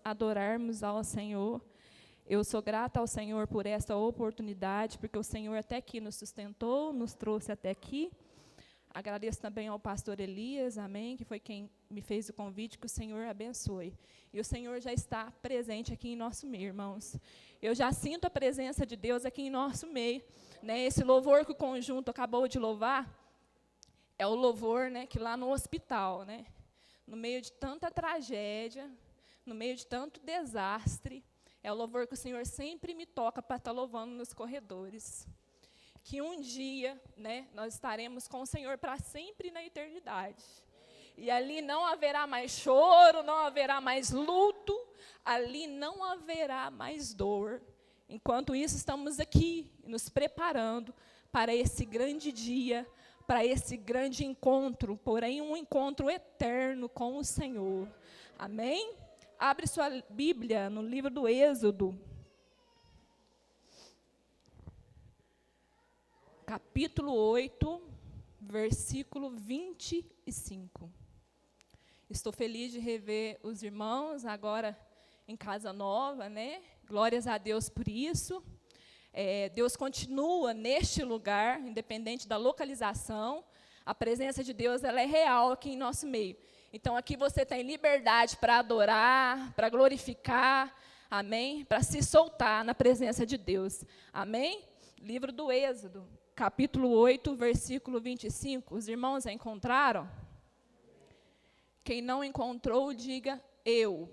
adorarmos ao Senhor. Eu sou grata ao Senhor por esta oportunidade, porque o Senhor até aqui nos sustentou, nos trouxe até aqui. Agradeço também ao pastor Elias, amém, que foi quem me fez o convite, que o Senhor abençoe. E o Senhor já está presente aqui em nosso meio, irmãos. Eu já sinto a presença de Deus aqui em nosso meio, né? Esse louvor que o conjunto acabou de louvar, é o louvor, né, que lá no hospital, né, no meio de tanta tragédia, no meio de tanto desastre, é o louvor que o Senhor sempre me toca para estar louvando nos corredores. Que um dia, né, nós estaremos com o Senhor para sempre na eternidade. E ali não haverá mais choro, não haverá mais luto, ali não haverá mais dor. Enquanto isso, estamos aqui nos preparando para esse grande dia, para esse grande encontro, porém um encontro eterno com o Senhor. Amém? Abre sua Bíblia no livro do Êxodo, capítulo 8, versículo 25. Estou feliz de rever os irmãos agora em casa nova, né? Glórias a Deus por isso. Deus continua neste lugar, independente da localização. A presença de Deus, ela é real aqui em nosso meio. Então, aqui você tem liberdade para adorar, para glorificar, amém? Para se soltar na presença de Deus, amém? Livro do Êxodo, capítulo 8, versículo 25. Os irmãos encontraram? Quem não encontrou, diga eu.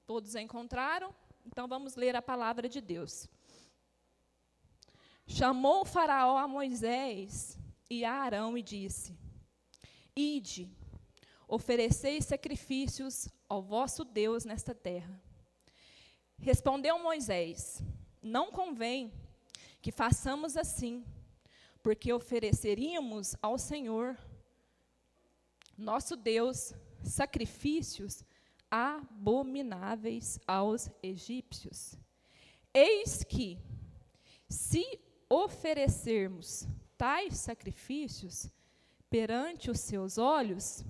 Todos encontraram? Então, vamos ler a palavra de Deus. Chamou o faraó a Moisés e a Arão e disse: Ide, oferecei sacrifícios ao vosso Deus nesta terra. Respondeu Moisés: Não convém que façamos assim, porque ofereceríamos ao Senhor, nosso Deus, sacrifícios abomináveis aos egípcios. Eis que, se oferecermos tais sacrifícios perante os seus olhos,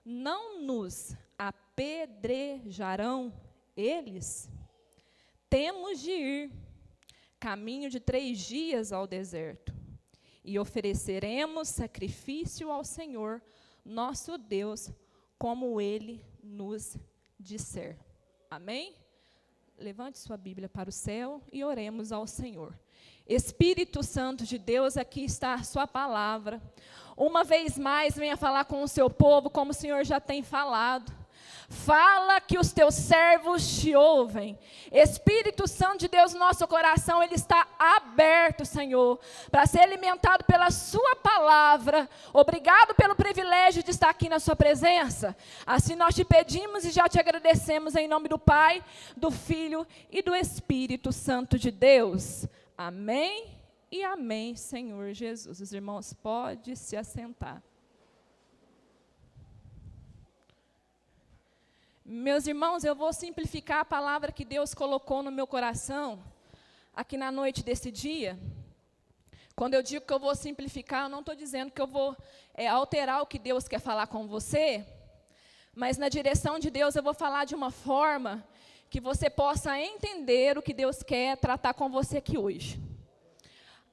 não nos apedrejarão eles? Temos de ir, caminho de 3 dias ao deserto, e ofereceremos sacrifício ao Senhor, nosso Deus, como Ele nos disser. Amém? Levante sua Bíblia para o céu e oremos ao Senhor. Espírito Santo de Deus, aqui está a sua palavra. Uma vez mais, venha falar com o seu povo, como o Senhor já tem falado. Fala que os teus servos te ouvem. Espírito Santo de Deus, nosso coração, ele está aberto, Senhor, para ser alimentado pela sua palavra. Obrigado pelo privilégio de estar aqui na sua presença. Assim nós te pedimos e já te agradecemos em nome do Pai, do Filho e do Espírito Santo de Deus. Amém e amém, Senhor Jesus. Os irmãos podem se assentar. Meus irmãos, eu vou simplificar a palavra que Deus colocou no meu coração, aqui na noite desse dia. Quando eu digo que eu vou simplificar, eu não estou dizendo que eu vou alterar o que Deus quer falar com você, mas na direção de Deus eu vou falar de uma forma que você possa entender o que Deus quer tratar com você aqui hoje.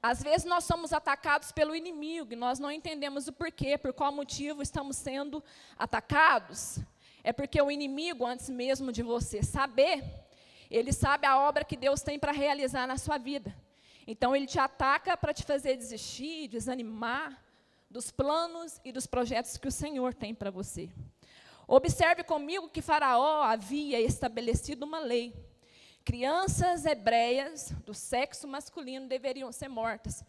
Às vezes nós somos atacados pelo inimigo, e nós não entendemos o porquê, por qual motivo estamos sendo atacados. É porque o inimigo, antes mesmo de você saber, ele sabe a obra que Deus tem para realizar na sua vida. Então, ele te ataca para te fazer desistir, desanimar dos planos e dos projetos que o Senhor tem para você. Observe comigo que Faraó havia estabelecido uma lei. Crianças hebreias do sexo masculino deveriam ser mortas.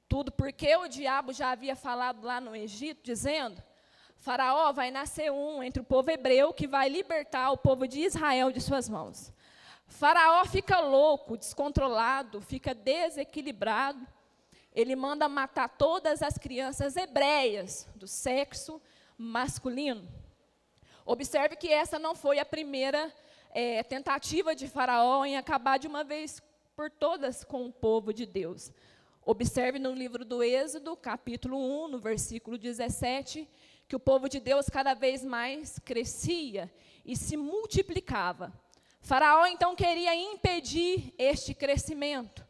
Tudo porque o diabo já havia falado lá no Egito, dizendo: Faraó, vai nascer um entre o povo hebreu que vai libertar o povo de Israel de suas mãos. Faraó fica louco, descontrolado, fica desequilibrado. Ele manda matar todas as crianças hebreias do sexo masculino. Observe que essa não foi a primeira tentativa de Faraó em acabar de uma vez por todas com o povo de Deus. Observe no livro do Êxodo, capítulo 1, no versículo 17, que o povo de Deus cada vez mais crescia e se multiplicava. Faraó, então, queria impedir este crescimento.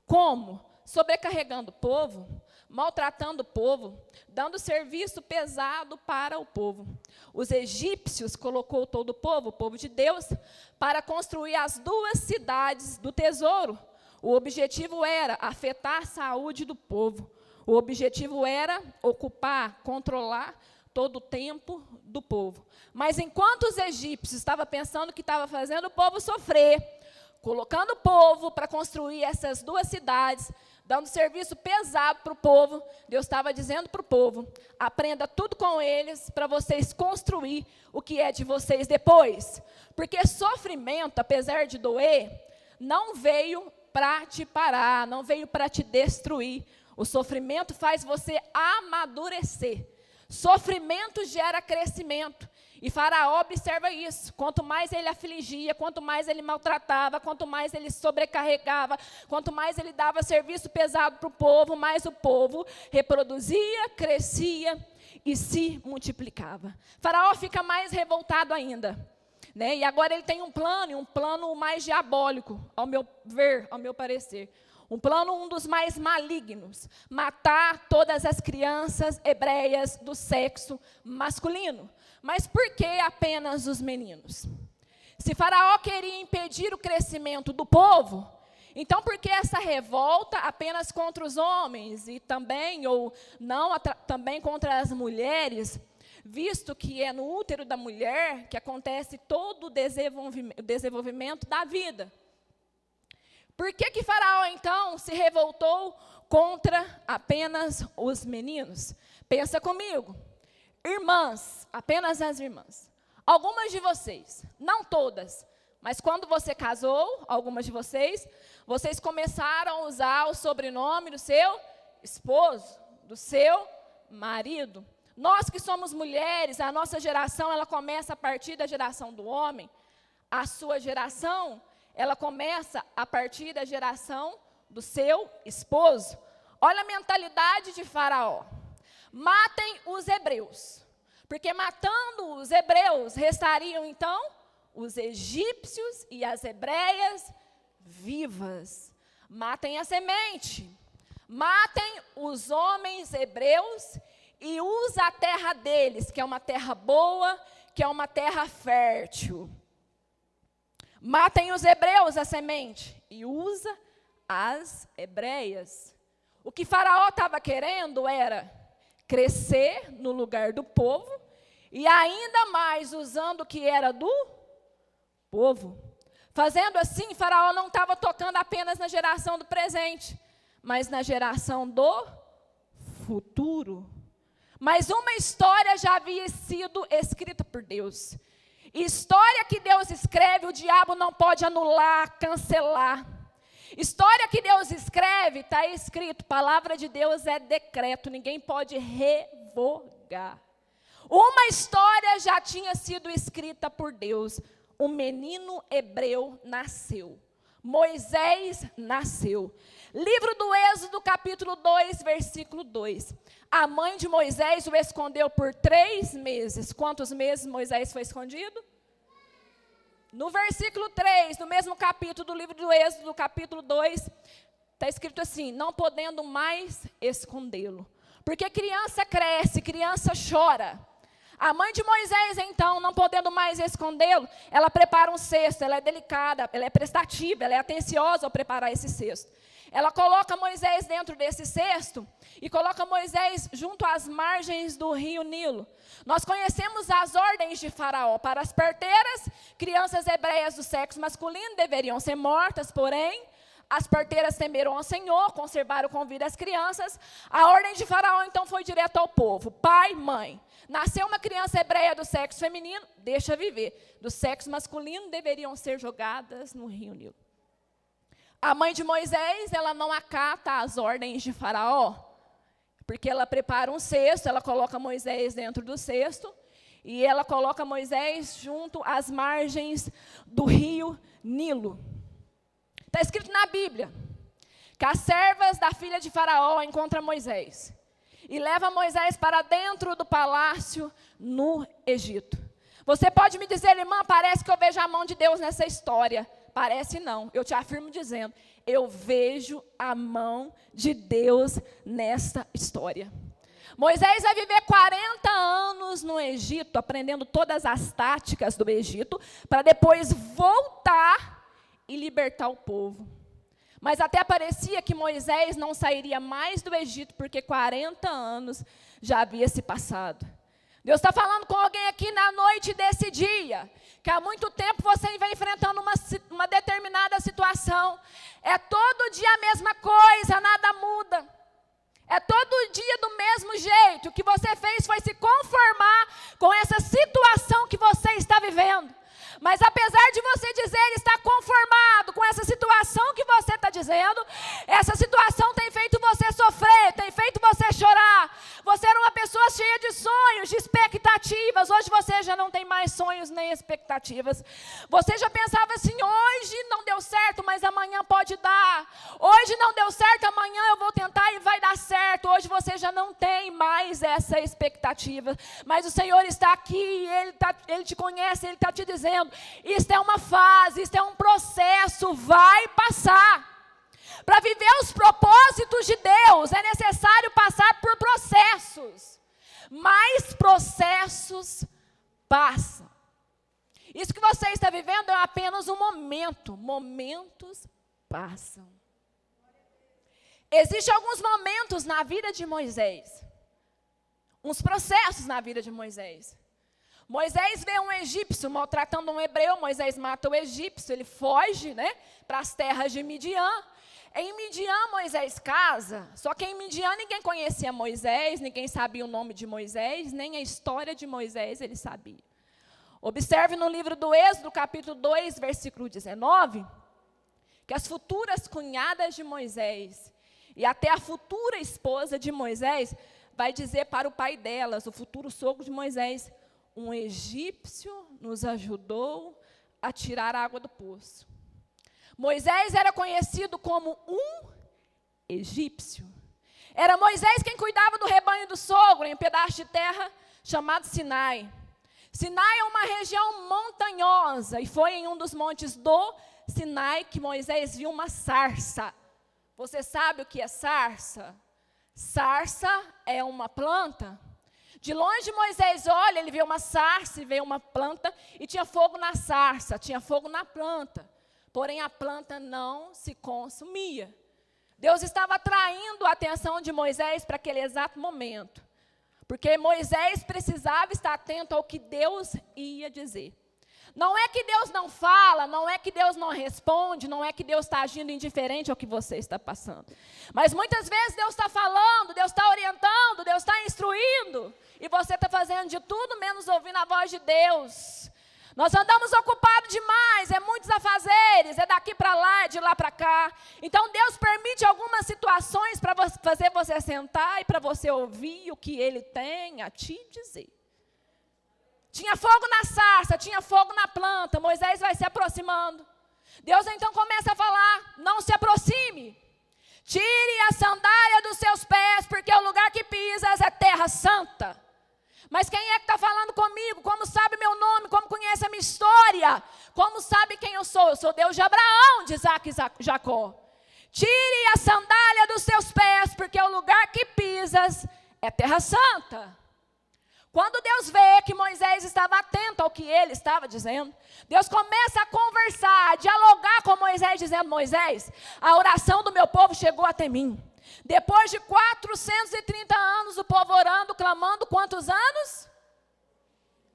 Como? Sobrecarregando o povo, maltratando o povo, dando serviço pesado para o povo. Os egípcios colocou todo o povo de Deus, para construir as 2 cidades do tesouro. O objetivo era afetar a saúde do povo. O objetivo era ocupar, controlar todo o tempo do povo. Mas enquanto os egípcios estavam pensando que estava fazendo o povo sofrer, colocando o povo para construir essas 2 cidades, dando serviço pesado para o povo, Deus estava dizendo para o povo: aprenda tudo com eles para vocês construir o que é de vocês depois. Porque sofrimento, apesar de doer, não veio para te parar, não veio para te destruir. O sofrimento faz você amadurecer. Sofrimento gera crescimento. E Faraó observa isso. Quanto mais ele afligia, quanto mais ele maltratava, quanto mais ele sobrecarregava, quanto mais ele dava serviço pesado para o povo, mais o povo reproduzia, crescia e se multiplicava. Faraó fica mais revoltado ainda, né? E agora ele tem um plano mais diabólico, ao meu ver, ao meu parecer. Um dos mais malignos: matar todas as crianças hebreias do sexo masculino. Mas por que apenas os meninos? Se Faraó queria impedir o crescimento do povo, então por que essa revolta apenas contra os homens e também, ou não, também contra as mulheres, visto que é no útero da mulher que acontece todo o desenvolvimento da vida? Por que Faraó, então, se revoltou contra apenas os meninos? Pensa comigo. Irmãs, apenas as irmãs. Algumas de vocês, não todas, mas quando você casou, algumas de vocês começaram a usar o sobrenome do seu esposo, do seu marido. Nós que somos mulheres, a nossa geração, ela começa a partir da geração do homem. A sua geração, ela começa a partir da geração do seu esposo. Olha a mentalidade de Faraó. Matem os hebreus, porque matando os hebreus, restariam então os egípcios e as hebreias vivas. Matem a semente, matem os homens hebreus e usa a terra deles, que é uma terra boa, que é uma terra fértil. Matem os hebreus, a semente, e usa as hebreias. O que Faraó estava querendo era crescer no lugar do povo, e ainda mais usando o que era do povo. Fazendo assim, Faraó não estava tocando apenas na geração do presente, mas na geração do futuro. Mas uma história já havia sido escrita por Deus. História que Deus escreve, o diabo não pode anular, cancelar. História que Deus escreve, está escrito. Palavra de Deus é decreto, ninguém pode revogar. Uma história já tinha sido escrita por Deus. Um menino hebreu nasceu. Moisés nasceu. Livro do Êxodo, capítulo 2, versículo 2. A mãe de Moisés o escondeu por 3 meses. Quantos meses Moisés foi escondido? No versículo 3, no mesmo capítulo do livro do Êxodo, capítulo 2, está escrito assim: não podendo mais escondê-lo. Porque criança cresce, criança chora. A mãe de Moisés, então, não podendo mais escondê-lo, ela prepara um cesto, ela é delicada, ela é prestativa, ela é atenciosa ao preparar esse cesto. Ela coloca Moisés dentro desse cesto e coloca Moisés junto às margens do rio Nilo. Nós conhecemos as ordens de Faraó. Para as parteiras, crianças hebreias do sexo masculino deveriam ser mortas, porém, as parteiras temeram ao Senhor, conservaram com vida as crianças. A ordem de Faraó, então, foi direto ao povo: pai, mãe. Nasceu uma criança hebreia do sexo feminino, deixa viver. Do sexo masculino, deveriam ser jogadas no rio Nilo. A mãe de Moisés, ela não acata as ordens de Faraó, porque ela prepara um cesto, ela coloca Moisés dentro do cesto, e ela coloca Moisés junto às margens do rio Nilo. Está escrito na Bíblia que as servas da filha de Faraó encontram Moisés. e leva Moisés para dentro do palácio no Egito. Você pode me dizer, irmã, parece que eu vejo a mão de Deus nessa história. Parece não, eu te afirmo dizendo, eu vejo a mão de Deus nesta história. Moisés vai viver 40 anos no Egito, aprendendo todas as táticas do Egito, para depois voltar e libertar o povo. Mas até parecia que Moisés não sairia mais do Egito, porque 40 anos já havia se passado. Deus está falando com alguém aqui na noite desse dia, que há muito tempo você vem enfrentando uma determinada situação. É todo dia a mesma coisa, nada muda. É todo dia do mesmo jeito. O que você fez foi se conformar com essa situação que você está vivendo. Mas apesar de você dizer estar conformado com essa situação que você está dizendo, essa situação tem feito você sofrer, tem feito você chorar. Você era uma pessoa cheia de sonhos, de expectativas. Hoje você já não tem mais sonhos nem expectativas. Você já pensava assim, hoje não deu certo, mas amanhã pode dar. Hoje não deu certo, amanhã eu vou tentar e vai dar certo. Hoje você já não tem mais essa expectativa. Mas o Senhor está aqui, Ele te conhece, Ele está te dizendo, isto é uma fase, isto é um processo, vai passar. Para viver os propósitos de Deus, é necessário passar por processos. Mas processos passam. Isso que você está vivendo é apenas um momento. Momentos passam. Existem alguns momentos na vida de Moisés. Uns processos na vida de Moisés. Moisés vê um egípcio maltratando um hebreu, Moisés mata o egípcio, ele foge, para as terras de Midian. Em Midian, Moisés casa, só que em Midian ninguém conhecia Moisés, ninguém sabia o nome de Moisés, nem a história de Moisés ele sabia. Observe no livro do Êxodo, capítulo 2, versículo 19, que as futuras cunhadas de Moisés e até a futura esposa de Moisés vai dizer para o pai delas, o futuro sogro de Moisés, um egípcio nos ajudou a tirar a água do poço. Moisés era conhecido como um egípcio. Era Moisés quem cuidava do rebanho do sogro, em um pedaço de terra chamado Sinai. Sinai é uma região montanhosa, e foi em um dos montes do Sinai que Moisés viu uma sarça. Você sabe o que é sarça? Sarça é uma planta. De longe Moisés olha, ele vê uma sarça e vê uma planta, e tinha fogo na sarça, tinha fogo na planta. Porém, a planta não se consumia. Deus estava atraindo a atenção de Moisés para aquele exato momento. Porque Moisés precisava estar atento ao que Deus ia dizer. Não é que Deus não fala, não é que Deus não responde, não é que Deus está agindo indiferente ao que você está passando. Mas muitas vezes Deus está falando, Deus está orientando, Deus está instruindo. E você está fazendo de tudo menos ouvindo a voz de Deus. Nós andamos ocupados demais, é muitos afazeres, é daqui para lá, é de lá para cá. Então Deus permite algumas situações para fazer você sentar e para você ouvir o que Ele tem a te dizer. Tinha fogo na sarça, tinha fogo na planta, Moisés vai se aproximando. Deus então começa a falar, não se aproxime. Tire a sandália dos seus pés, porque o lugar que pisas é terra santa. Mas quem é que está falando comigo? Como sabe meu nome? Como conhece a minha história? Como sabe quem eu sou? Eu sou Deus de Abraão, de Isaac e Jacó. Tire a sandália dos seus pés, porque o lugar que pisas é terra santa. Quando Deus vê que Moisés estava atento ao que ele estava dizendo, Deus começa a conversar, a dialogar com Moisés, dizendo, Moisés, a oração do meu povo chegou até mim. Depois de 430 anos, o povo orando, clamando, quantos anos?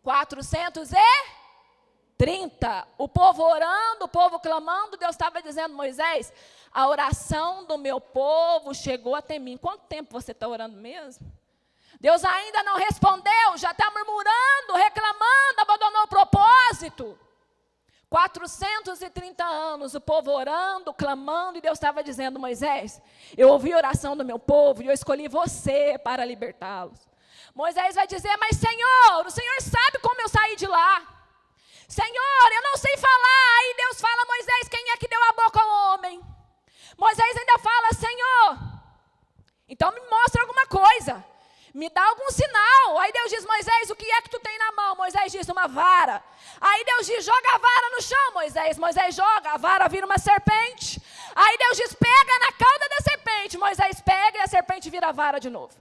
430. O povo orando, o povo clamando, Deus estava dizendo, Moisés, a oração do meu povo chegou até mim. Quanto tempo você está orando mesmo? Deus ainda não respondeu, já está murmurando, reclamando, abandonou o propósito. 430 anos, o povo orando, clamando, e Deus estava dizendo, Moisés, eu ouvi a oração do meu povo, e eu escolhi você para libertá-los. Moisés vai dizer, mas Senhor, o Senhor sabe como eu saí de lá. Senhor, eu não sei falar. Aí Deus fala, Moisés, quem é que deu a boca ao homem? Moisés ainda fala, Senhor, então me mostra alguma coisa. Me dá algum sinal. Aí Deus diz, Moisés, o que é que tu tem na mão? Moisés diz, uma vara. Aí Deus diz, joga a vara no chão, Moisés. Moisés joga, a vara vira uma serpente. Aí Deus diz, pega na cauda da serpente. Moisés pega e a serpente vira a vara de novo.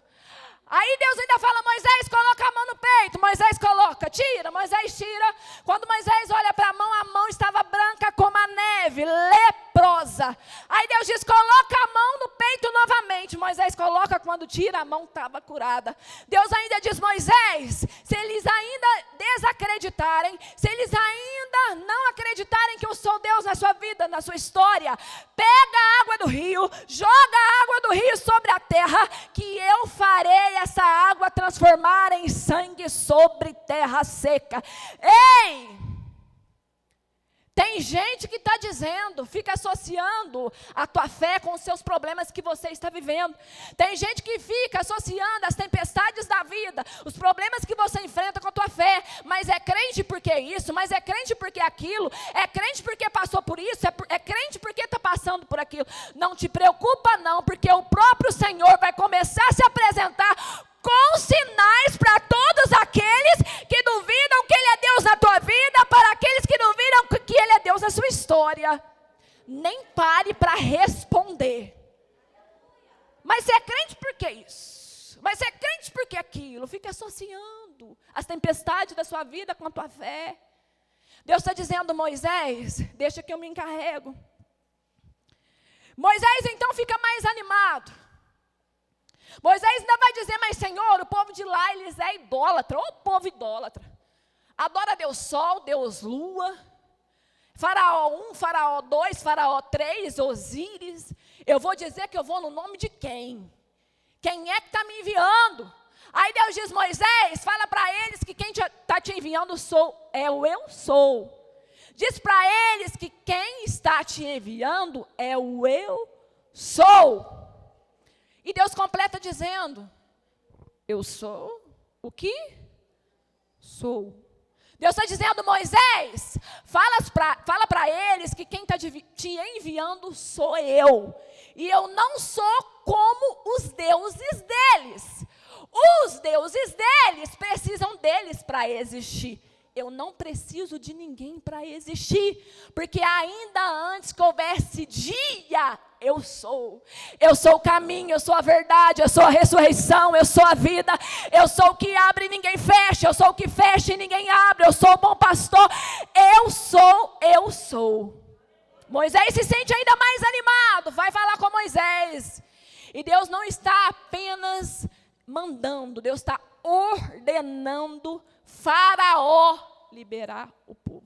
Aí Deus ainda fala, Moisés, coloca a mão no peito. Moisés coloca, tira, Moisés tira. Quando Moisés olha para a mão estava branca como a neve, leprosa. Aí Deus diz, coloca a mão no peito novamente. Moisés coloca, quando tira, a mão estava curada. Deus ainda diz, Moisés, se eles ainda desacreditarem, se eles ainda não acreditarem que eu sou Deus na sua vida, na sua história, pega a água do rio, joga a água do rio sobre a terra, que eu farei essa água transformar em sangue sobre terra seca. Ei! Tem gente que está dizendo, fica associando a tua fé com os seus problemas que você está vivendo. Tem gente que fica associando as tempestades da vida, os problemas que você enfrenta com a tua fé. Mas é crente porque isso, mas é crente porque aquilo, é crente porque passou por isso, é crente porque está passando por aquilo. Não te preocupa não, porque o próprio Senhor vai começar a se apresentar com sinais para todos aqueles que duvidam que Ele é Deus na tua vida, para aqueles que duvidam que Ele é Deus na sua história. Nem pare para responder. Mas você é crente por que isso? Mas você é crente por que aquilo? Fica associando as tempestades da sua vida com a tua fé. Deus está dizendo, Moisés, deixa que eu me encarrego. Moisés então fica mais animado. Moisés ainda vai dizer, mas Senhor, o povo de lá, eles é idólatra, ô povo idólatra. Adora Deus Sol, Deus Lua, Faraó 1, Faraó 2, Faraó 3, Osíris. Eu vou dizer que eu vou no nome de quem? Quem é que está me enviando? Aí Deus diz, Moisés, fala para eles que quem está te enviando é o eu sou. Diz para eles que quem está te enviando é o eu sou. E Deus completa dizendo, eu sou o que sou. Deus está dizendo, Moisés, fala para eles que quem está te enviando sou eu. E eu não sou como os deuses deles. Os deuses deles precisam deles para existir. Eu não preciso de ninguém para existir, porque ainda antes que houvesse dia, eu sou. Eu sou o caminho, eu sou a verdade, eu sou a ressurreição, eu sou a vida. Eu sou o que abre e ninguém fecha, eu sou o que fecha e ninguém abre. Eu sou o bom pastor, eu sou. Moisés se sente ainda mais animado, vai falar com Moisés. E Deus não está apenas mandando, Deus está ordenando Faraó liberar o povo.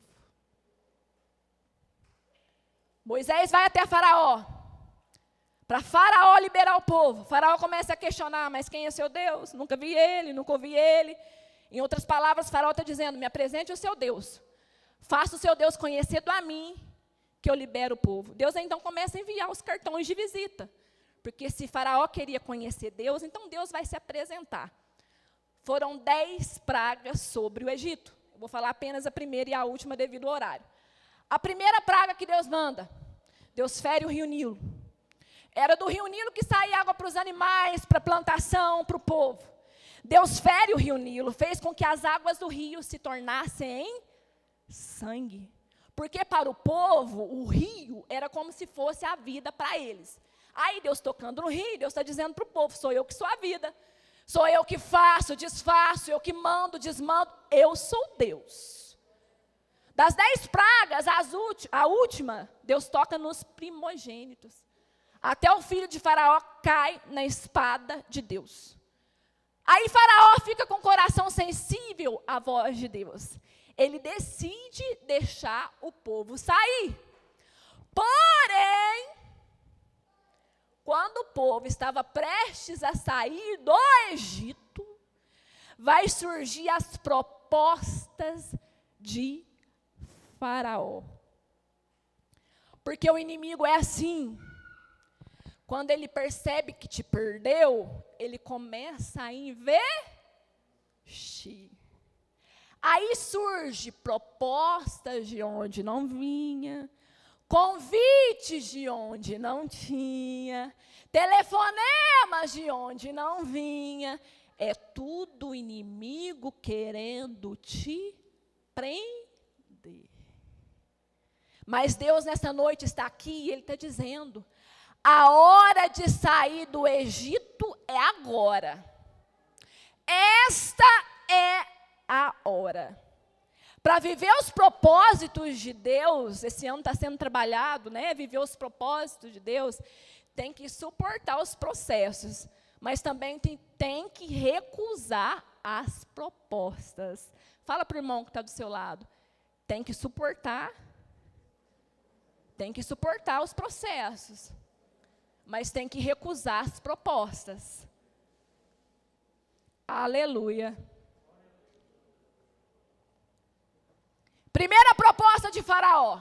Moisés vai até Faraó, para Faraó liberar o povo. Faraó começa a questionar, mas quem é seu Deus? Nunca vi ele, nunca ouvi ele. Em outras palavras, Faraó está dizendo, me apresente o seu Deus. Faça o seu Deus conhecido a mim, que eu libero o povo. Deus então começa a enviar os cartões de visita. Porque se Faraó queria conhecer Deus, então Deus vai se apresentar. Foram 10 pragas sobre o Egito. Eu vou falar apenas a primeira e a última devido ao horário. A primeira praga que Deus manda, Deus fere o rio Nilo. Era do rio Nilo que saía água para os animais, para a plantação, para o povo. Deus fere o rio Nilo, fez com que as águas do rio se tornassem em sangue. Porque para o povo, o rio era como se fosse a vida para eles. Aí Deus tocando no rio, Deus está dizendo para o povo, sou eu que sou a vida. Sou eu que faço, desfaço, eu que mando, desmando. Eu sou Deus. Das 10 pragas, a última, Deus toca nos primogênitos. Até o filho de Faraó cai na espada de Deus. Aí Faraó fica com o coração sensível à voz de Deus. Ele decide deixar o povo sair. Porém, quando o povo estava prestes a sair do Egito, vai surgir as propostas de Faraó. Porque o inimigo é assim. Quando ele percebe que te perdeu, ele começa a investir. Aí surge propostas de onde não vinha, convites de onde não tinha, telefonemas de onde não vinha. É tudo inimigo querendo te prender. Mas Deus nessa noite está aqui e Ele está dizendo, a hora de sair do Egito é agora. Esta é a hora. Para viver os propósitos de Deus, esse ano está sendo trabalhado, né? Viver os propósitos de Deus, tem que suportar os processos, mas também tem que recusar as propostas. Fala para o irmão que está do seu lado. Tem que suportar os processos, mas tem que recusar as propostas. Aleluia. Primeira proposta de Faraó.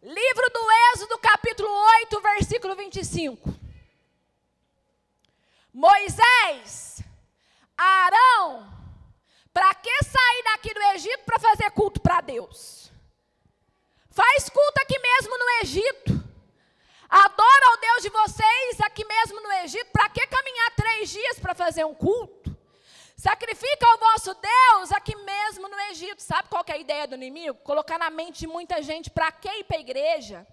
Livro do Êxodo, capítulo 8, versículo 25. Moisés, Arão, para que sair daqui do Egito para fazer culto para Deus? Faz culto aqui mesmo no Egito. Adora ao Deus de vocês aqui mesmo no Egito. Para que caminhar 3 dias para fazer um culto? Sacrifica ao vosso Deus aqui mesmo no Egito. Sabe qual que é a ideia do inimigo? Colocar na mente de muita gente, para que ir para a igreja?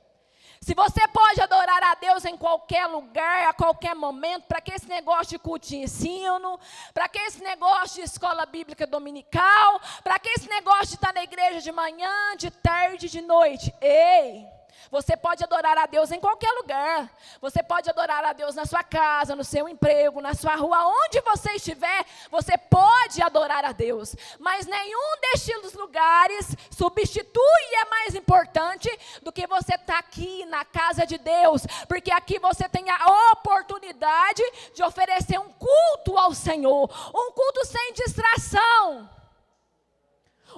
Se você pode adorar a Deus em qualquer lugar, a qualquer momento, para que esse negócio de culto de ensino? Para que esse negócio de escola bíblica dominical? Para que esse negócio de estar na igreja de manhã, de tarde, de noite? Ei! Você pode adorar a Deus em qualquer lugar. Você pode adorar a Deus na sua casa, no seu emprego, na sua rua, onde você estiver, você pode adorar a Deus. Mas nenhum destes lugares substitui e é mais importante do que você estar aqui na casa de Deus. Porque aqui você tem a oportunidade de oferecer um culto ao Senhor. Um culto sem distração.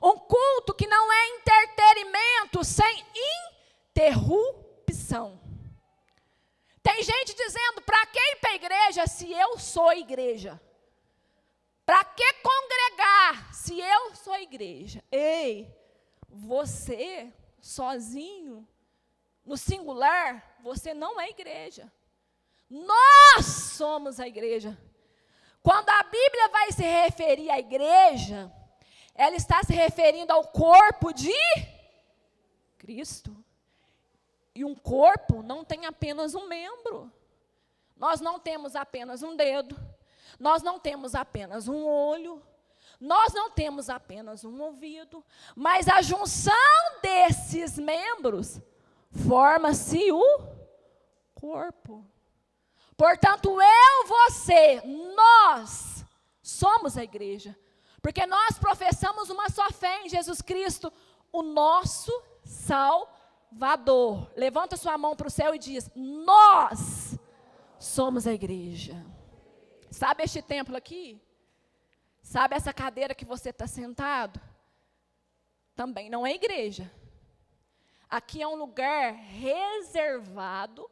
Um culto que não é entretenimento, sem interrupção. Tem gente dizendo, para que ir para a igreja se eu sou igreja? Para que congregar se eu sou igreja? Ei, você sozinho, no singular, você não é igreja. Nós somos a igreja. Quando a Bíblia vai se referir à igreja, ela está se referindo ao corpo de Cristo. E um corpo não tem apenas um membro. Nós não temos apenas um dedo. Nós não temos apenas um olho. Nós não temos apenas um ouvido. Mas a junção desses membros forma-se o corpo. Portanto, eu, você, nós somos a igreja. Porque nós professamos uma só fé em Jesus Cristo, o nosso Salvador. Levanta sua mão para o céu e diz, nós somos a igreja. Sabe este templo aqui? Sabe essa cadeira que você está sentado? Também não é igreja. Aqui é um lugar reservado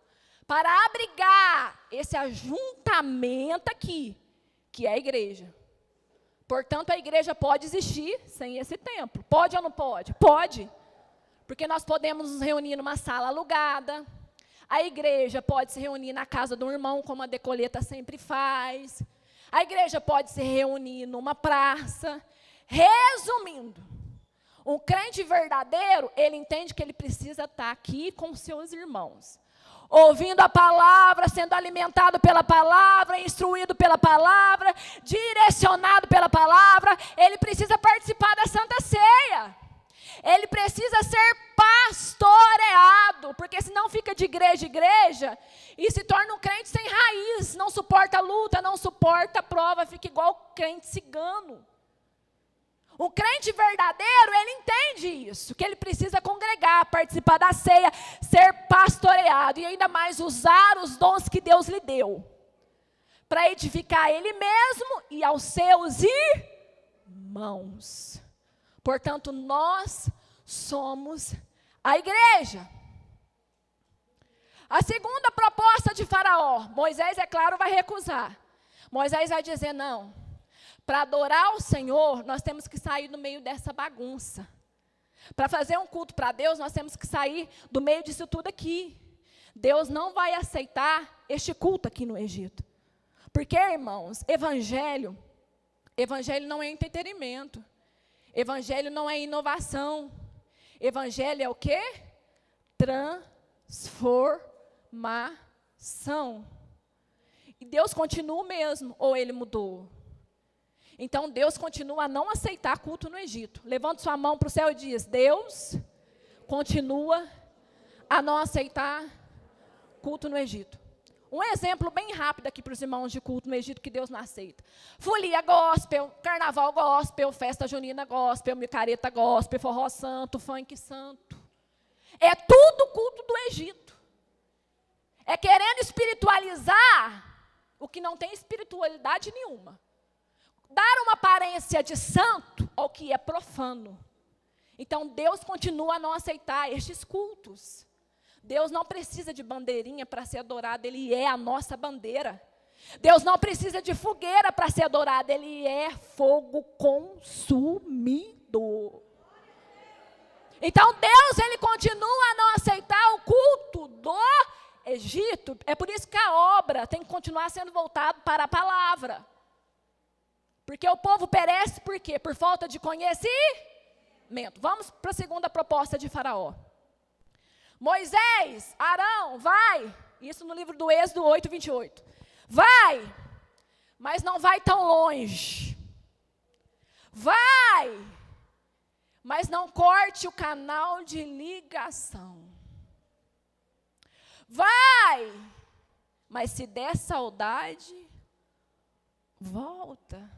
para abrigar esse ajuntamento aqui, que é a igreja. Portanto, a igreja pode existir sem esse templo. Pode ou não pode? Pode. Porque nós podemos nos reunir numa sala alugada. A igreja pode se reunir na casa de um irmão, como a Decoleta sempre faz. A igreja pode se reunir numa praça. Resumindo, um crente verdadeiro, ele entende que ele precisa estar aqui com seus irmãos. Ouvindo a palavra, sendo alimentado pela palavra, instruído pela palavra, direcionado pela palavra, ele precisa participar da Santa Ceia. Ele precisa ser pastoreado, porque senão fica de igreja em igreja e se torna um crente sem raiz, não suporta a luta, não suporta a prova, fica igual crente cigano. Um crente verdadeiro, ele entende isso, que ele precisa congregar, participar da ceia, ser pastoreado e ainda mais usar os dons que Deus lhe deu para edificar ele mesmo e aos seus irmãos. Portanto, nós somos a igreja. A segunda proposta de Faraó, Moisés, é claro, vai recusar. Moisés vai dizer, não, para adorar o Senhor, nós temos que sair do meio dessa bagunça. Para fazer um culto para Deus, nós temos que sair do meio disso tudo aqui. Deus não vai aceitar este culto aqui no Egito. Porque, irmãos, evangelho não é entretenimento. Evangelho não é inovação. Evangelho é o quê? Transformação. E Deus continua o mesmo, ou Ele mudou? Então, Deus continua a não aceitar culto no Egito. Levante sua mão para o céu e diz: Deus continua a não aceitar culto no Egito. Um exemplo bem rápido aqui para os irmãos de culto no Egito que Deus não aceita. Folia gospel, carnaval gospel, festa junina gospel, micareta gospel, forró santo, funk santo. É tudo culto do Egito. É querendo espiritualizar o que não tem espiritualidade nenhuma. Dar uma aparência de santo ao que é profano. Então, Deus continua a não aceitar estes cultos. Deus não precisa de bandeirinha para ser adorado, Ele é a nossa bandeira. Deus não precisa de fogueira para ser adorado, Ele é fogo consumidor. Então, Deus, Ele continua a não aceitar o culto do Egito. É por isso que a obra tem que continuar sendo voltada para a palavra. Porque o povo perece por quê? Por falta de conhecimento. Vamos para a segunda proposta de Faraó. Moisés, Arão, vai. Isso no livro do Êxodo 8, 28. Vai, mas não vai tão longe. Vai, mas não corte o canal de ligação. Vai, mas se der saudade, volta.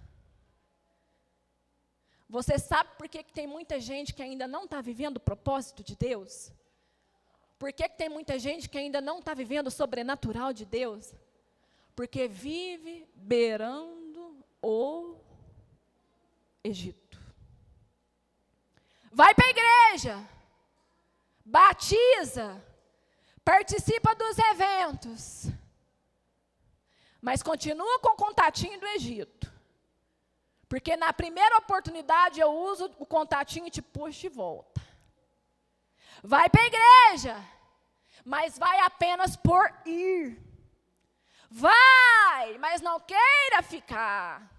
Você sabe por que tem muita gente que ainda não está vivendo o propósito de Deus? Por que tem muita gente que ainda não está vivendo o sobrenatural de Deus? Porque vive beirando o Egito. Vai para a igreja, batiza, participa dos eventos, mas continua com o contatinho do Egito. Porque na primeira oportunidade eu uso o contatinho e te puxo de volta. Vai para a igreja, mas vai apenas por ir. Vai, mas não queira ficar.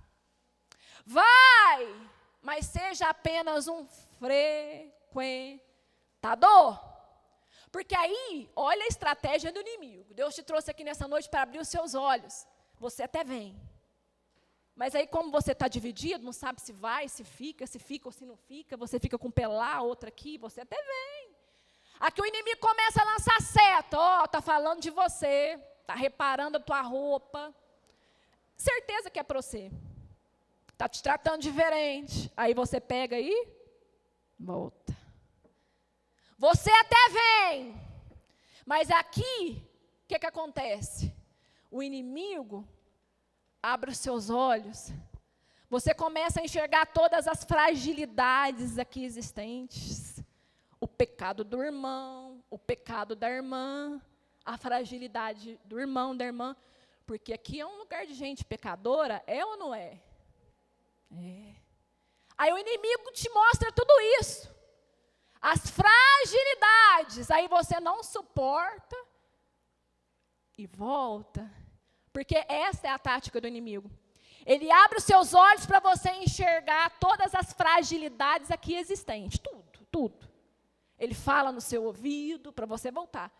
Vai, mas seja apenas um frequentador. Porque aí, olha a estratégia do inimigo. Deus te trouxe aqui nessa noite para abrir os seus olhos. Você até vem. Mas aí, como você está dividido, não sabe se vai, se fica ou se não fica, você fica com um pé lá, outra aqui, você até vem. Aqui o inimigo começa a lançar seta, está falando de você, está reparando a tua roupa. Certeza que é para você. Está te tratando diferente. Aí você pega e volta. Você até vem, mas aqui, o que acontece? O inimigo abre os seus olhos, você começa a enxergar todas as fragilidades aqui existentes. O pecado do irmão, o pecado da irmã, a fragilidade do irmão, da irmã. Porque aqui é um lugar de gente pecadora, é ou não é? É. Aí o inimigo te mostra tudo isso. As fragilidades, aí você não suporta e volta. Porque essa é a tática do inimigo. Ele abre os seus olhos para você enxergar todas as fragilidades aqui existentes. Tudo. Ele fala no seu ouvido para você voltar.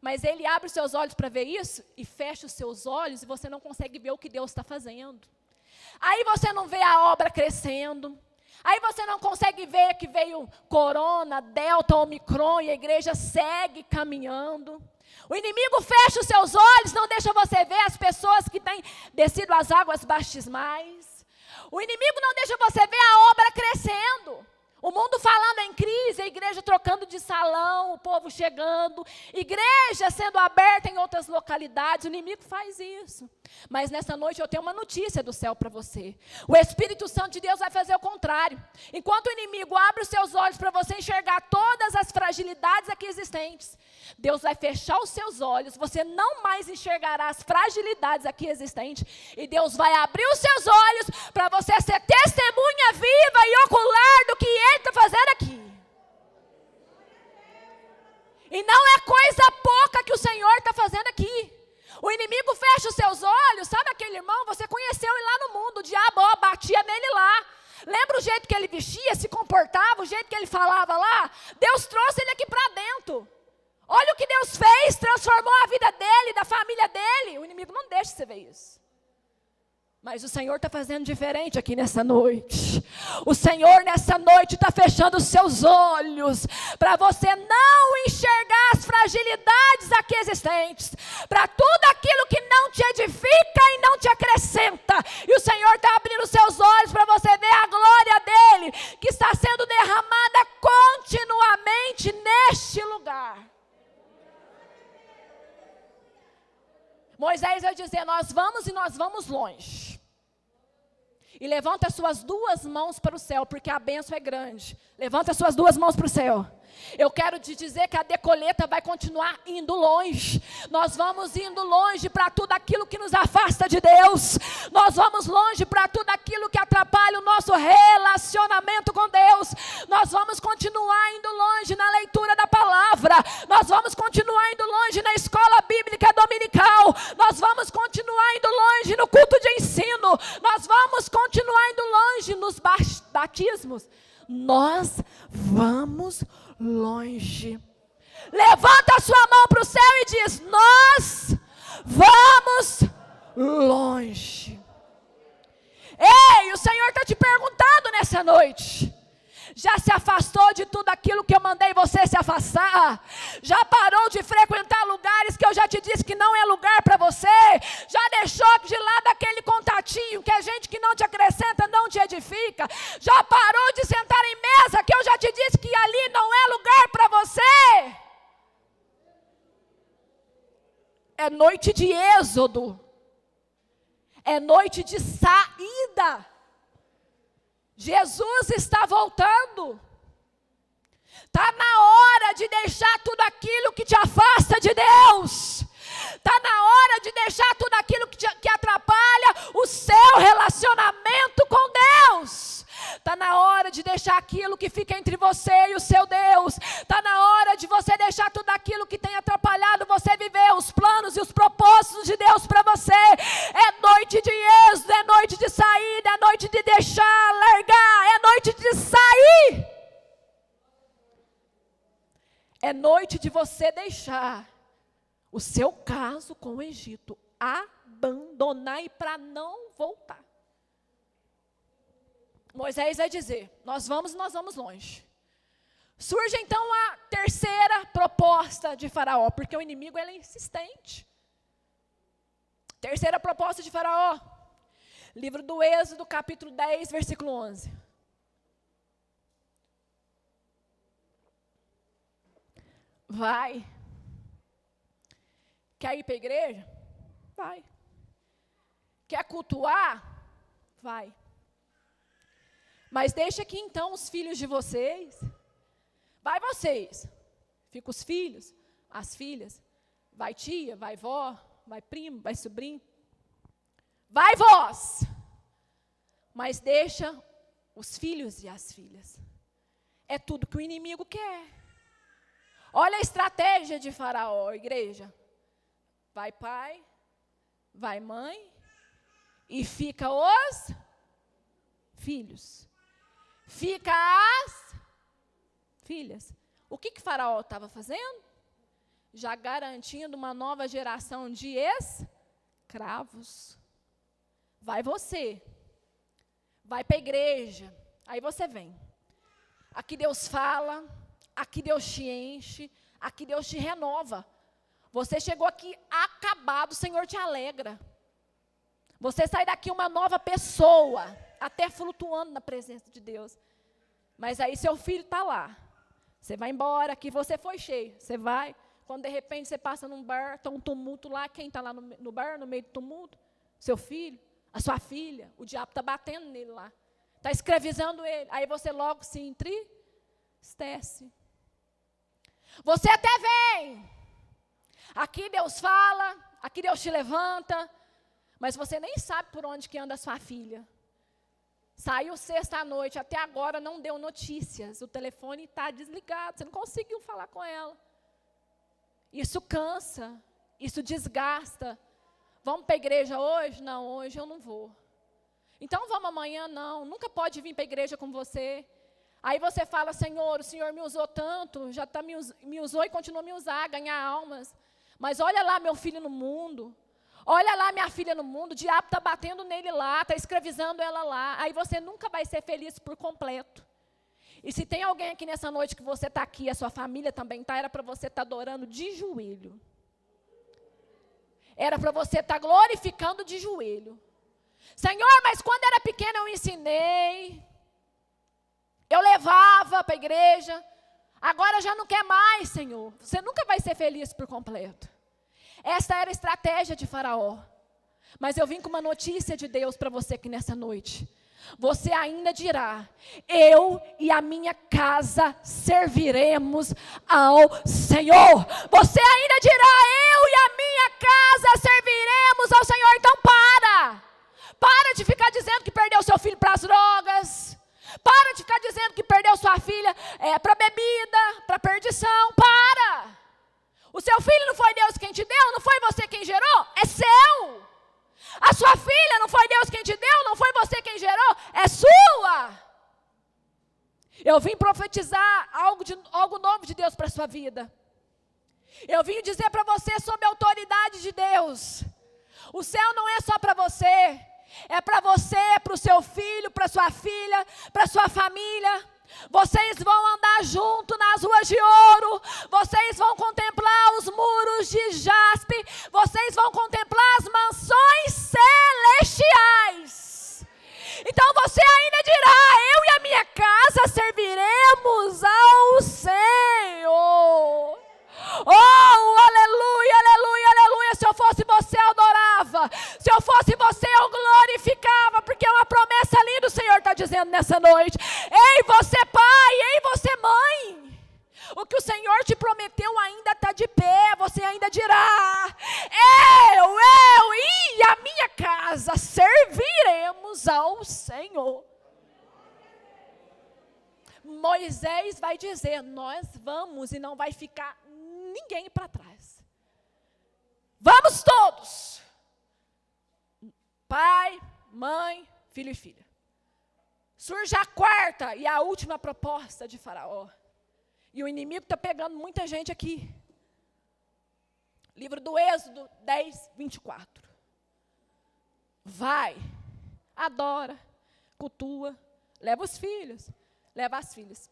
Mas ele abre os seus olhos para ver isso e fecha os seus olhos e você não consegue ver o que Deus está fazendo. Aí você não vê a obra crescendo. Aí você não consegue ver que veio corona, delta, omicron e a igreja segue caminhando. O inimigo fecha os seus olhos, não deixa você ver as pessoas que têm descido as águas batismais. O inimigo não deixa você ver a obra crescendo. O mundo falando em crise, a igreja trocando de salão, o povo chegando, igreja sendo aberta em outras localidades, o inimigo faz isso. Mas nessa noite eu tenho uma notícia do céu para você. O Espírito Santo de Deus vai fazer o contrário. Enquanto o inimigo abre os seus olhos para você enxergar todas as fragilidades aqui existentes, Deus vai fechar os seus olhos, você não mais enxergará as fragilidades aqui existentes, e Deus vai abrir os seus olhos para você ser testemunha viva e ocular do que Ele está fazendo aqui. E não é coisa pouca que o Senhor está fazendo aqui. O inimigo fecha os seus olhos, sabe aquele irmão? Você conheceu ele lá no mundo, o diabo batia nele lá. Lembra o jeito que ele vestia, se comportava, o jeito que ele falava lá? Deus trouxe ele aqui para dentro. Olha o que Deus fez, transformou a vida dele, da família dele. O inimigo não deixa você ver isso. Mas o Senhor está fazendo diferente aqui nessa noite. O Senhor nessa noite está fechando os seus olhos para você não enxergar as fragilidades aqui existentes, para tudo aquilo que não te edifica e não te acrescenta. E o Senhor está abrindo os seus olhos para você ver a glória dele, que está sendo derramada continuamente neste lugar. Moisés vai dizer, nós vamos e nós vamos longe. E levanta as suas duas mãos para o céu, porque a bênção é grande. Levanta as suas duas mãos para o céu. Eu quero te dizer que a decoleta vai continuar indo longe. Nós vamos indo longe para tudo aquilo que nos afasta de Deus. Nós vamos longe para tudo aquilo que atrapalha o nosso relacionamento com Deus. Nós vamos continuar indo longe na leitura da palavra. Nós vamos continuar indo longe na escola bíblica dominical. Nós vamos continuar indo longe no culto de ensino. Nós vamos continuar indo longe nos batismos. Nós vamos longe. Levanta a sua mão para o céu e diz, nós vamos longe. Ei, o Senhor está te perguntando nessa noite. Já se afastou de tudo aquilo que eu mandei você se afastar? Já parou de frequentar lugares que eu já te disse que não é lugar para você? Já deixou de lado aquele contatinho que é gente que não te acrescenta, não te edifica? Já parou de sentar em mesa que eu já te disse que ali não é lugar para você? É noite de êxodo. É noite de saída. Jesus está voltando. Está na hora de deixar tudo aquilo que te afasta de Deus. Está na hora de deixar tudo aquilo que atrapalha o seu relacionamento com Deus. Está na hora de deixar aquilo que fica entre você e o seu Deus. Está na hora de você deixar tudo aquilo que tem atrapalhado você viver os planos e os propósitos de Deus para você. É noite de êxodo, é noite de saída, é noite de deixar, largar, é noite de sair. É noite de você deixar o seu caso com o Egito, abandonar e para não voltar. Moisés vai dizer, nós vamos longe. Surge então a terceira proposta de Faraó, porque o inimigo ele é insistente. Terceira proposta de Faraó, livro do Êxodo, capítulo 10, versículo 11. Vai. Quer ir para a igreja? Vai. Quer cultuar? Vai. Mas deixa aqui então os filhos de vocês. Vai vocês. Fica os filhos, as filhas. Vai tia, vai vó, vai primo, vai sobrinho. Vai vós. Mas deixa os filhos e as filhas. É tudo que o inimigo quer. Olha a estratégia de Faraó, igreja. Vai pai, vai mãe e fica os filhos. Fica as filhas. O que Faraó estava fazendo? Já garantindo uma nova geração de escravos. Vai você. Vai para a igreja. Aí você vem. Aqui Deus fala. Aqui Deus te enche. Aqui Deus te renova. Você chegou aqui acabado, o Senhor te alegra. Você sai daqui uma nova pessoa, até flutuando na presença de Deus. Mas aí seu filho está lá. Você vai embora, aqui você foi cheio. Você vai, quando de repente você passa num bar, está um tumulto lá, quem está lá no bar, no meio do tumulto? Seu filho, a sua filha, o diabo está batendo nele lá. Está escravizando ele. Aí você logo se entristece. Você até vem. Aqui Deus fala, aqui Deus te levanta, mas você nem sabe por onde que anda a sua filha. Saiu sexta-noite, até agora não deu notícias, o telefone está desligado, você não conseguiu falar com ela. Isso cansa, isso desgasta, Vamos para a igreja hoje? Não, hoje eu não vou. Então vamos amanhã? Não, nunca pode vir para a igreja com você. Aí você fala, Senhor, o Senhor me usou tanto, já me usou e continua a me usar, ganhar almas. Mas olha lá meu filho no mundo, olha lá minha filha no mundo, o diabo está batendo nele lá, está escravizando ela lá. Aí você nunca vai ser feliz por completo. E se tem alguém aqui nessa noite que você está aqui, a sua família também está, era para você estar adorando de joelho. Era para você estar glorificando de joelho. Senhor, mas quando era pequena eu ensinei, eu levava para a igreja, agora já não quer mais, Senhor. Você nunca vai ser feliz por completo. Essa era a estratégia de Faraó. Mas eu vim com uma notícia de Deus para você aqui nessa noite. Você ainda dirá, eu e a minha casa serviremos ao Senhor. Você ainda dirá, eu e a minha casa serviremos ao Senhor. Então para de ficar dizendo que perdeu seu filho para as drogas. Para de ficar dizendo que perdeu sua filha para bebida, para perdição. Para. O seu filho não foi Deus quem te deu, não foi você quem gerou, é seu. A sua filha não foi Deus quem te deu, não foi você quem gerou, é sua. Eu vim profetizar algo novo de Deus para a sua vida. Eu vim dizer para você sobre a autoridade de Deus. O céu não é só para você, é para você, para o seu filho, para sua filha, para sua família. Vocês vão andar junto nas ruas de ouro, vocês vão contemplar os muros de jaspe, vocês vão contemplar as mansões celestiais. Então você ainda dirá, eu e a minha casa serviremos ao Senhor. Oh, aleluia, aleluia, aleluia. Se eu fosse você, eu adorava. Se eu fosse você, eu glorificava. Porque é uma promessa linda o Senhor está dizendo nessa noite. Ei, você pai, ei, você mãe. O que o Senhor te prometeu ainda está de pé. Você ainda dirá, eu e a minha casa serviremos ao Senhor. Moisés vai dizer, nós vamos e não vai ficar ninguém para trás. Vamos todos. Pai, mãe, filho e filha. Surge a quarta e a última proposta de Faraó. E o inimigo está pegando muita gente aqui. Livro do Êxodo 10, 24. Vai, adora, cultua, leva os filhos, leva as filhas.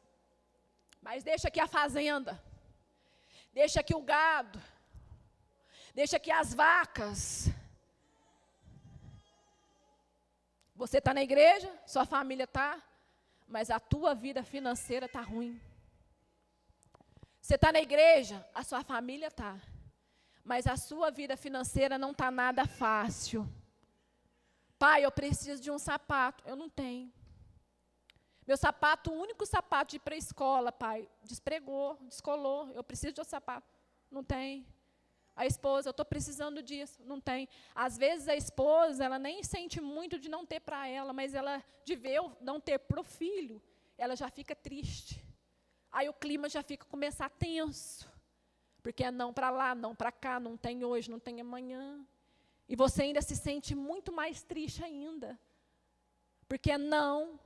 Mas deixa aqui a fazenda. Deixa aqui o gado. Deixa aqui as vacas. Você está na igreja, sua família está, mas a tua vida financeira está ruim. Você está na igreja, a sua família está, mas a sua vida financeira não está nada fácil. Pai, eu preciso de um sapato. Eu não tenho. Meu sapato, o único sapato de ir para a escola, pai, despregou, descolou. Eu preciso de um sapato. Não tem. A esposa, eu estou precisando disso. Não tem. Às vezes a esposa, ela nem sente muito de não ter para ela, mas ela, de ver não ter para o filho, ela já fica triste. Aí o clima já fica começar tenso. Porque é não para lá, não para cá, não tem hoje, não tem amanhã. E você ainda se sente muito mais triste ainda. Porque é não.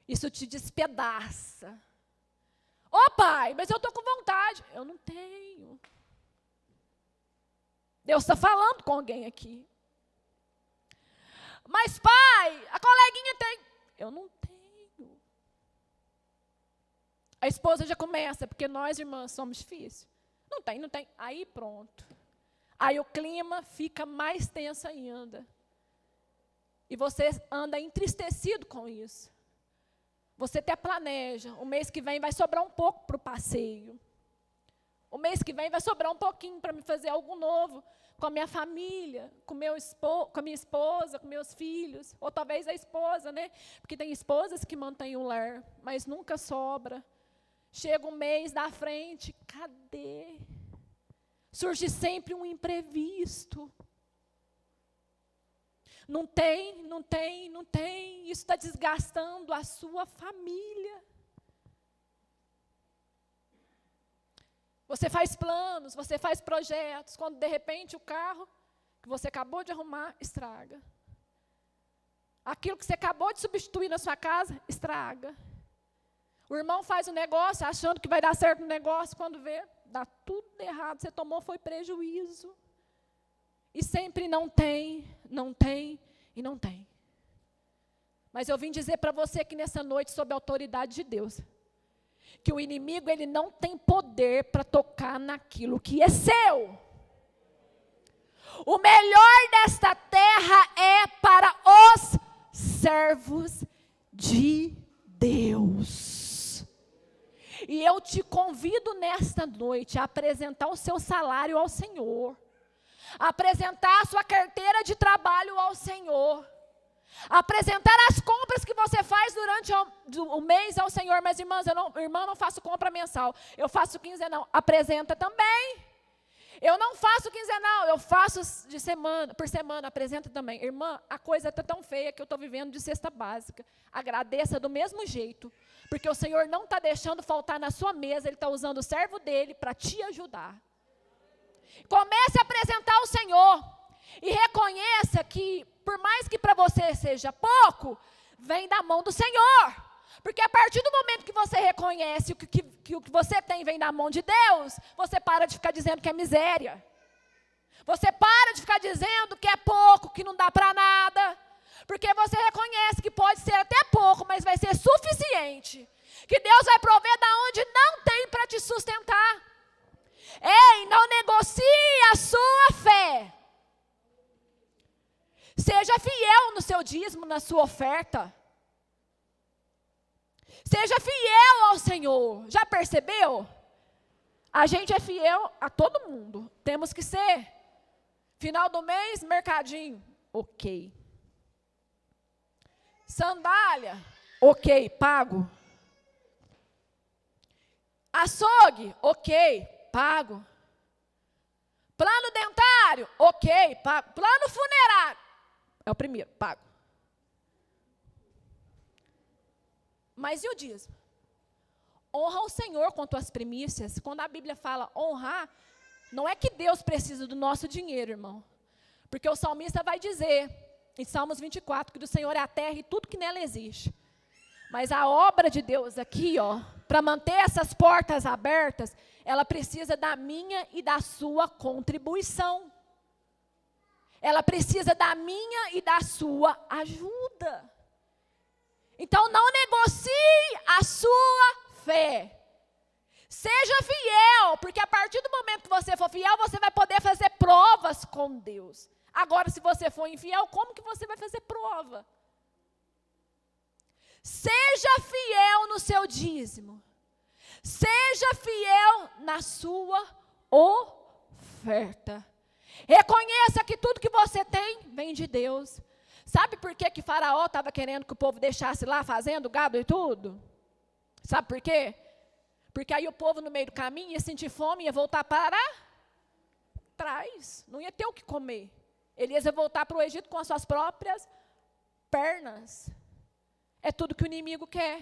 Isso te despedaça. Ô pai, mas eu estou com vontade. Eu não tenho. Deus está falando com alguém aqui. Mas pai, a coleguinha tem. Eu não tenho. A esposa já começa, porque nós irmãs somos difíceis. Não tem. Aí pronto. Aí o clima fica mais tenso ainda. E você anda entristecido com isso. Você até planeja, o mês que vem vai sobrar um pouco para o passeio. O mês que vem vai sobrar um pouquinho para me fazer algo novo com a minha família, com a minha esposa, com meus filhos. Ou talvez a esposa, né? Porque tem esposas que mantêm o lar, mas nunca sobra. Chega um mês da frente, cadê? Surge sempre um imprevisto. Não tem. Isso está desgastando a sua família. Você faz planos, você faz projetos, quando de repente o carro que você acabou de arrumar estraga. Aquilo que você acabou de substituir na sua casa, estraga. O irmão faz um negócio achando que vai dar certo no negócio, quando vê, dá tudo errado, você tomou foi prejuízo. E sempre não tem e não tem. Mas eu vim dizer para você que nessa noite, sob a autoridade de Deus, que o inimigo ele não tem poder para tocar naquilo que é seu. O melhor desta terra é para os servos de Deus. E eu te convido nesta noite a apresentar o seu salário ao Senhor, a apresentar a sua carteira de trabalho ao Senhor, apresentar as compras que você faz durante o mês ao Senhor. Mas irmãs, irmã, não faço compra mensal, eu faço quinzenal. Apresenta também. Eu não faço quinzenal, eu faço por semana, apresenta também. Irmã, a coisa está tão feia que eu estou vivendo de cesta básica. Agradeça do mesmo jeito, porque o Senhor não está deixando faltar na sua mesa, Ele está usando o servo dele para te ajudar. Comece a apresentar ao Senhor e reconheça que, por mais que para você seja pouco, vem da mão do Senhor. Porque a partir do momento que você reconhece que o que você tem vem da mão de Deus, você para de ficar dizendo que é miséria. Você para de ficar dizendo que é pouco, que não dá para nada. Porque você reconhece que pode ser até pouco, mas vai ser suficiente. Que Deus vai prover da onde não tem para te sustentar. Ei, não negocie a sua fé. Seja fiel no seu dízimo, na sua oferta. Seja fiel ao Senhor. Já percebeu? A gente é fiel a todo mundo. Temos que ser. Final do mês, mercadinho. Ok. Sandália. Ok, pago. Açougue. Ok, pago. Plano dentário. Ok, pago. Plano funerário. É o primeiro, pago. Mas e o dízimo? Honra o Senhor com tuas primícias. Quando a Bíblia fala honrar, não é que Deus precisa do nosso dinheiro, irmão. Porque o salmista vai dizer, em Salmos 24, que do Senhor é a terra e tudo que nela existe. Mas a obra de Deus aqui, para manter essas portas abertas, ela precisa da minha e da sua contribuição. Ela precisa da minha e da sua ajuda. Então, não negocie a sua fé. Seja fiel, porque a partir do momento que você for fiel, você vai poder fazer provas com Deus. Agora, se você for infiel, como que você vai fazer prova? Seja fiel no seu dízimo. Seja fiel na sua oferta. Reconheça que tudo que você tem vem de Deus. Sabe por que Faraó estava querendo que o povo deixasse lá fazendo gado e tudo? Sabe por quê? Porque aí o povo no meio do caminho ia sentir fome e ia voltar para trás. Não ia ter o que comer. Ele ia voltar para o Egito com as suas próprias pernas. É tudo que o inimigo quer.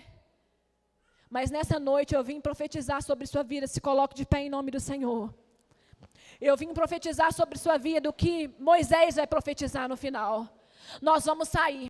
Mas nessa noite eu vim profetizar sobre sua vida. Se coloque de pé em nome do Senhor. Eu vim profetizar sobre sua vida o que Moisés vai profetizar no final. Nós vamos sair.